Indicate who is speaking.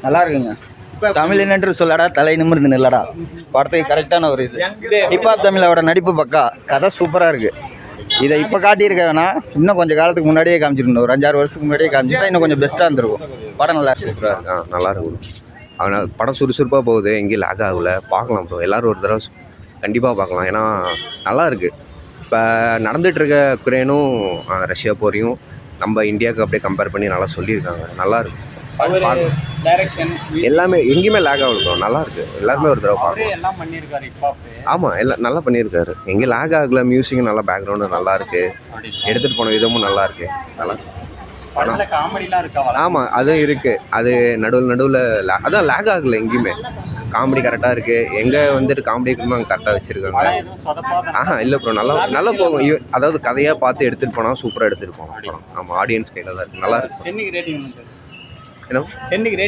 Speaker 1: நல்லா இருக்குங்க. தமிழ் என்று சொல்லடா தலை நிமிர்ந்து நில்லடா படத்துக்கு கரெக்டான ஒரு இது. ஹிப்ஹாப் தமிழோட நடிப்பு பக்கா, கதை சூப்பராக இருக்குது. இதை இப்போ காட்டியிருக்க வேணாம், இன்னும் கொஞ்சம் காலத்துக்கு முன்னாடியே காமிச்சிருக்கணும். ஒரு 5-6 வருஷத்துக்கு முன்னாடியே காமிச்சிட்டா இன்னும் கொஞ்சம் பெஸ்ட்டாக இருந்திருக்கும். படம் நல்லா
Speaker 2: சூப்பராக இருக்கு. நல்லா இருக்கும். ஆனால் படம் சுறுசுறுப்பாக போகுது, எங்கேயும் லேக் ஆகலை. பார்க்கலாம் ப்ரோ, எல்லோரும் ஒரு தடவை கண்டிப்பாக பார்க்கலாம். ஏன்னா நல்லா இருக்குது. இப்போ நடந்துகிட்ருக்க உக்ரைனும் ரஷ்யா போரையும் நம்ம இந்தியாவுக்கு அப்படியே கம்பேர் பண்ணி நல்லா சொல்லியிருக்காங்க. நல்லாயிருக்கு. எல்லாமே எங்கேயுமே லேக் ஆகல ப்ரோ, நல்லா இருக்குது. எல்லாருமே ஒரு தடவை பார்க்கலாம். ஆமாம், எல்லாம் நல்லா பண்ணியிருக்காரு. எங்கேயும் லேக் ஆகலை. மியூசிக்கும் நல்லா, பேக்ரவுண்டும் நல்லா இருக்குது. எடுத்துகிட்டு போன விதமும் நல்லா இருக்குது. நல்லா ஆமாம், அதுவும் இருக்குது. அது நடுவில் அதான் லேக் ஆகலை. எங்கேயுமே காமெடி கரெக்டாக இருக்குது. எங்கே வந்துட்டு காமெடி இருக்குமோ அங்கே கரெக்டாக வச்சுருக்காங்க. இல்லை ப்ரோ, நல்லா போகும். அதாவது கதையாக பார்த்து எடுத்துகிட்டு போனால் சூப்பராக எடுத்துகிட்டு போகலாம் படம். ஆமாம், ஆடியன்ஸ் கையில் தான் இருக்குது. நல்லா இருக்குது. என்ன